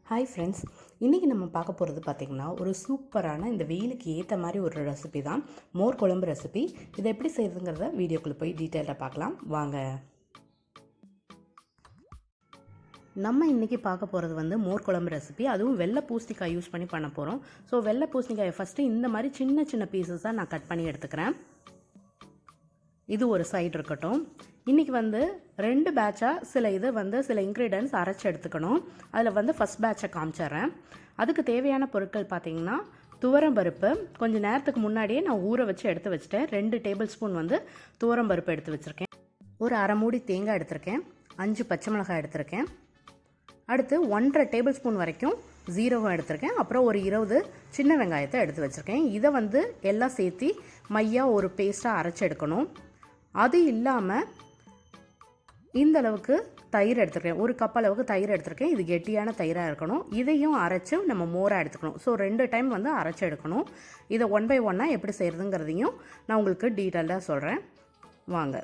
Hi friends, இன்றைக்கி நம்ம பார்க்க போகிறது பார்த்திங்கன்னா ஒரு சூப்பரான இந்த வெயிலுக்கு ஏற்ற மாதிரி ஒரு ரெசிபி தான் மோர் குழம்பு ரெசிபி. இதை எப்படி செய்கிறதுங்கிறத வீடியோக்குள்ளே போய் டீட்டெயிலாக பார்க்கலாம் வாங்க. நம்ம இன்றைக்கி பார்க்க போகிறது மோர் குழம்பு ரெசிபி, அதுவும் வெள்ளை பூசணிக்காய் யூஸ் பண்ணி பண்ண போகிறோம். ஸோ வெள்ளை பூசணிக்காயை ஃபஸ்ட்டு இந்த மாதிரி சின்ன சின்ன பீசஸாக நான் கட் பண்ணி எடுத்துக்கிறேன். இது ஒரு சைடு இருக்கட்டும். இன்றைக்கி 2 பேட்சாக சில இன்க்ரீடியன்ட்ஸ் அரைச்சி எடுத்துக்கணும். அதில் ஃபஸ்ட் பேட்சை காமிச்சிட்றேன். அதுக்கு தேவையான பொருட்கள் பார்த்திங்கன்னா துவரம்பருப்பு கொஞ்சம் நேரத்துக்கு முன்னாடியே நான் ஊற வச்சு எடுத்து வச்சுட்டேன். 2 டேபிள் ஸ்பூன் துவரம்பருப்பு எடுத்து வச்சுருக்கேன். ஒரு அரை மூடி தேங்காய் எடுத்திருக்கேன். 5 பச்சை மிளகாய் எடுத்திருக்கேன். அடுத்து 1.5 டேபிள் ஸ்பூன் வரைக்கும் ஜீரகம் எடுத்திருக்கேன். அப்புறம் ஒரு 20 சின்ன வெங்காயத்தை எடுத்து வச்சுருக்கேன். இதை எல்லாம் சேர்த்து மையாக ஒரு பேஸ்ட்டாக அரைச்சி எடுக்கணும். அது இல்லாமல் இந்த அளவுக்கு தயிர் எடுத்துருக்கேன். ஒரு கப் அளவுக்கு தயிர் எடுத்துருக்கேன். இது கெட்டியான தயிராக இருக்கணும். இதையும் அரைச்சி நம்ம மோராக எடுத்துக்கணும். ஸோ 2 டைம் அரைச்சி எடுக்கணும். இதை 1 by 1 எப்படி செய்கிறதுங்கிறதையும் நான் உங்களுக்கு டீட்டெயில்டாக சொல்கிறேன் வாங்க.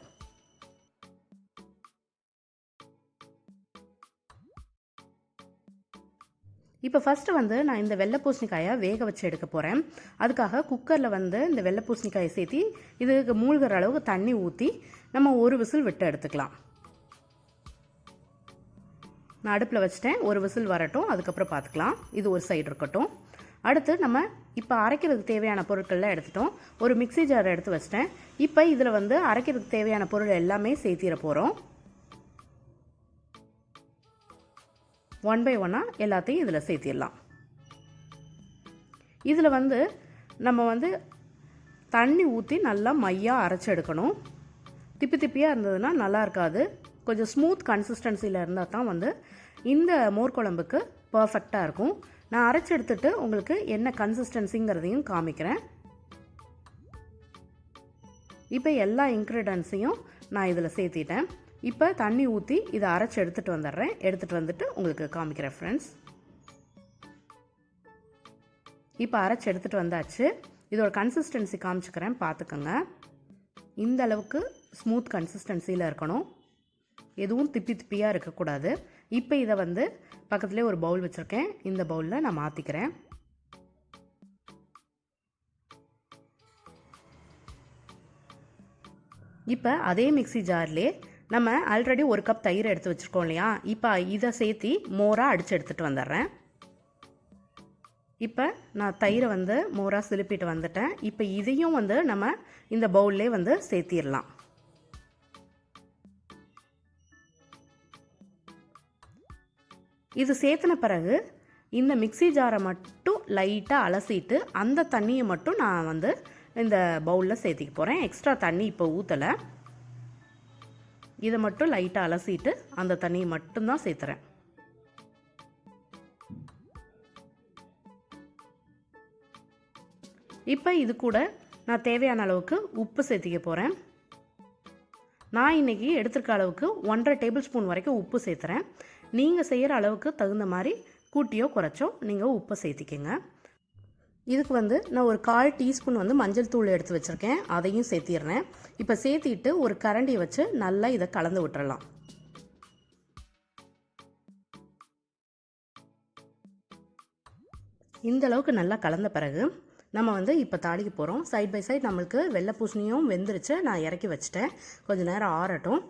இப்போ ஃபஸ்ட்டு நான் இந்த வெள்ளை பூசணிக்காயை வேக வச்சு எடுக்க போகிறேன். அதுக்காக குக்கரில் இந்த வெள்ளை பூசணிக்காயை சேர்த்தி இதுக்கு மூழ்கிற அளவுக்கு தண்ணி ஊற்றி நம்ம ஒரு விசில் விட்டு எடுத்துக்கலாம். நான் அடுப்பில் வச்சுட்டேன். ஒரு விசில் வரட்டும், அதுக்கப்புறம் பார்த்துக்கலாம். இது ஒரு சைடு இருக்கட்டும். அடுத்து நம்ம இப்போ அரைக்கிறதுக்கு தேவையான பொருட்கள்லாம் எடுத்துட்டோம். ஒரு மிக்சி ஜார் எடுத்து வச்சிட்டேன். இப்போ இதில் அரைக்கிறதுக்கு தேவையான பொருள் எல்லாமே சேர்த்திட போகிறோம். 1 by 1 எல்லாத்தையும் இதில் சேர்த்திடலாம். இதில் நம்ம தண்ணி ஊற்றி நல்லா மையாக அரைச்சி எடுக்கணும். திப்பி திப்பியாக இருந்ததுன்னா நல்லா இருக்காது. கொஞ்சம் ஸ்மூத் கன்சிஸ்டன்சியில் இருந்தால் தான் இந்த மோர் குழம்புக்கு பர்ஃபெக்டாக இருக்கும். நான் அரைச்சி எடுத்துகிட்டு உங்களுக்கு என்ன கன்சிஸ்டன்சிங்கிறதையும் காமிக்கிறேன். இப்போ எல்லா இன்க்ரீடியன்ஸையும் நான் இதில் சேர்த்திட்டேன். இப்போ தண்ணி ஊற்றி இதை அரைச்சி எடுத்துகிட்டு வந்துடுறேன். எடுத்துகிட்டு வந்துட்டு உங்களுக்கு காமிக்கிறேன் ஃப்ரெண்ட்ஸ். இப்போ அரைச்சி எடுத்துகிட்டு வந்தாச்சு. இதோட கன்சிஸ்டன்சி காமிச்சுக்கிறேன், பார்த்துக்கோங்க. இந்த அளவுக்கு ஸ்மூத் கன்சிஸ்டன்சியில் இருக்கணும். எதுவும் திப்பி திப்பியாக இருக்கக்கூடாது. இப்போ இதை பக்கத்துலேயே ஒரு பவுல் வச்சுருக்கேன். இந்த பவுலில் நான் மாற்றிக்கிறேன். இப்போ அதே மிக்சி ஜார்லேயே நம்ம ஆல்ரெடி ஒரு கப் தயிர் எடுத்து வச்சுருக்கோம் இல்லையா, இப்போ இதை சேர்த்தி மோராக அடித்து எடுத்துகிட்டு வந்துடுறேன். இப்போ நான் தயிரை மோராக சிலுப்பிட்டு வந்துட்டேன். இப்போ இதையும் நம்ம இந்த பவுல்லே சேர்த்திடலாம். இது சேர்த்துன பிறகு இந்த மிக்சி ஜாரை மட்டும் லைட்டாக அலசிட்டு அந்த தண்ணியை மட்டும் நான் இந்த பவுலில் சேர்த்திக்க போகிறேன். எக்ஸ்ட்ரா தண்ணி இப்போ ஊற்றலை. இதை மட்டும் லைட்டாக அலசிட்டு அந்த தண்ணியை மட்டும்தான் சேர்த்துறேன். இப்போ இது கூட நான் தேவையான அளவுக்கு உப்பு சேர்த்திக்க போகிறேன். நான் இன்றைக்கி எடுத்துருக்க அளவுக்கு 1.5 டேபிள் ஸ்பூன் வரைக்கும் உப்பு சேர்த்துறேன். நீங்கள் செய்கிற அளவுக்கு தகுந்த மாதிரி கூட்டியோ குறைச்சோ நீங்கள் உப்பை சேர்த்திக்கங்க. இதுக்கு நான் ஒரு 1/4 டீஸ்பூன் மஞ்சள் தூள் எடுத்து வச்சுருக்கேன். அதையும் சேர்த்திடுறேன். இப்போ சேர்த்திட்டு ஒரு கரண்டியை வச்சு நல்லா இதை கலந்து விட்டுறலாம். இந்த அளவுக்கு நல்லா கலந்த பிறகு நம்ம இப்போ தாளிக்க போகிறோம். சைட் பை சைட் நம்மளுக்கு வெள்ளை பூசணியும் வெந்துருச்சு. நான் இறக்கி வச்சுட்டேன். கொஞ்சம் நேரம் ஆறட்டும்.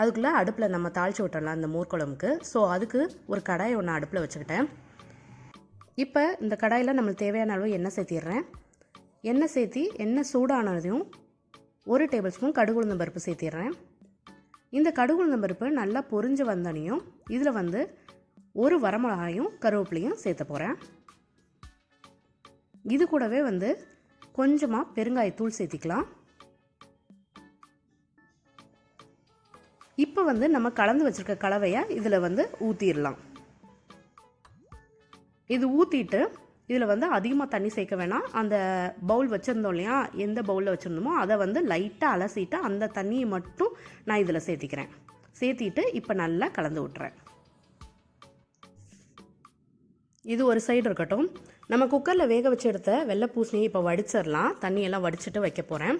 அதுக்குள்ளே அடுப்பில் நம்ம தாளித்து விட்டுறலாம் இந்த மோர் குழம்புக்கு. ஸோ அதுக்கு ஒரு கடாயை ஒன்று அடுப்பில் வச்சுக்கிட்டேன். இப்போ இந்த கடாயில் நம்மளுக்கு தேவையான அளவு எண்ணெய் சேர்த்திடுறேன். எண்ணெய் சேர்த்தி எண்ணெய் சூடானதையும் 1 டேபிள் ஸ்பூன் கடுகு உளுந்தம் பருப்பு சேர்த்திடுறேன். இந்த கடுகு உளுந்தம் பருப்பு நல்லா பொரிஞ்சு வந்தனையும் இதில் ஒரு வரமிளகாயும் கருவேப்பிலையும் சேர்த்த போகிறேன். இது கூடவே கொஞ்சமாக பெருங்காயத்தூள் சேர்த்திக்கலாம். இப்போ நம்ம கலந்து வச்சுருக்க கலவையை இதில் ஊற்றிடலாம். இது ஊற்றிட்டு இதில் அதிகமாக தண்ணி சேர்க்க வேணாம். அந்த பவுல் வச்சுருந்தோம் இல்லையா, எந்த பவுலில் வச்சுருந்தோமோ அதை லைட்டாக அலசிட்டு அந்த தண்ணியை மட்டும் நான் இதில் சேர்த்திக்கிறேன். சேர்த்திட்டு இப்போ நல்லா கலந்து விட்டுறேன். இது ஒரு சைடு இருக்கட்டும். நம்ம குக்கரில் வேக வச்சு எடுத்த வெள்ளை பூசணியை இப்போ வடிச்சிடலாம். தண்ணியெல்லாம் வடிச்சிட்டு வைக்க போகிறேன்.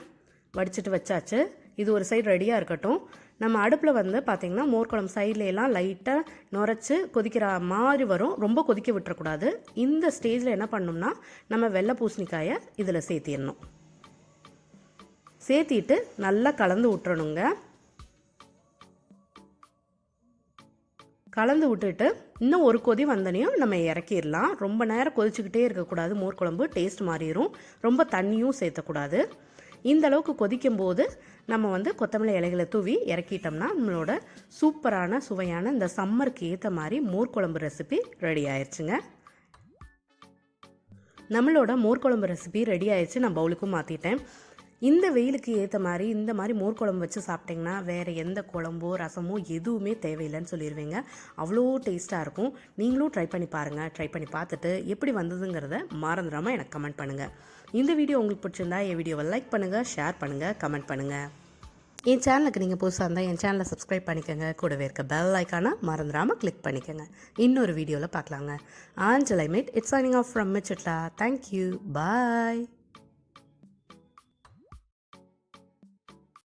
வடிச்சிட்டு வச்சாச்சு. இது ஒரு சைடு ரெடியாக இருக்கட்டும். நம்ம அடுப்பில் வந்து பார்த்திங்கன்னா மோர் குழம்பு சைட்லலாம் லைட்டாக நுரைச்சி கொதிக்கிற மாதிரி வரும். ரொம்ப கொதிக்க விட்டுறக்கூடாது. இந்த ஸ்டேஜில் என்ன பண்ணணும்னா நம்ம வெள்ளை பூசணிக்காயை இதில் சேர்த்திடணும். சேர்த்திட்டு நல்லா கலந்து விட்டுறணுங்க. கலந்து விட்டுட்டு இன்னும் ஒரு கொதி வந்தனையும் நம்ம இறக்கிடலாம். ரொம்ப நேரம் கொதிச்சுக்கிட்டே இருக்கக்கூடாது. மோர் குழம்பு டேஸ்ட் மாறிடும். ரொம்ப தண்ணியும் சேர்த்தக்கூடாது. இந்த அளவுக்கு கொதிக்கும் போது நம்ம வந்து கொத்தமல்லி இலைகளை தூவி இறக்கிட்டோம்னா நம்மளோட சூப்பரான சுவையான இந்த சம்மருக்கு ஏற்ற மாதிரி மோர் குழம்பு ரெசிபி ரெடி ஆயிடுச்சுங்க. நம்மளோட மோர் குழம்பு ரெசிபி ரெடி ஆயிடுச்சு. நான் பவுலுக்கும் மாற்றிட்டேன். இந்த வெயிலுக்கு ஏற்ற மாதிரி இந்த மாதிரி மோர் குழம்பு வச்சு சாப்பிட்டிங்கன்னா வேறு எந்த குழம்போ ரசமோ எதுவுமே தேவையில்லைன்னு சொல்லிடுவீங்க. அவ்வளோ டேஸ்ட்டாக இருக்கும். நீங்களும் ட்ரை பண்ணி பாருங்கள். ட்ரை பண்ணி பார்த்துட்டு எப்படி வந்ததுங்கிறத மறந்துடாமல் எனக்கு கமெண்ட் பண்ணுங்கள். இந்த வீடியோ உங்களுக்கு பிடிச்சிருந்தா என் வீடியோவை லைக் பண்ணுங்கள், ஷேர் பண்ணுங்கள், கமெண்ட் பண்ணுங்கள். என் சேனலுக்கு நீங்கள் புதுசாக இருந்தால் என் சேனலை சப்ஸ்கிரைப் பண்ணிக்கோங்க. கூடவே இருக்க பெல் ஐக்கானை மறந்துடாமல் கிளிக் பண்ணிக்கோங்க. இன்னொரு வீடியோவில் பார்க்கலாங்க. Until I meet, it's signing off from Michitla. Thank you. Bye.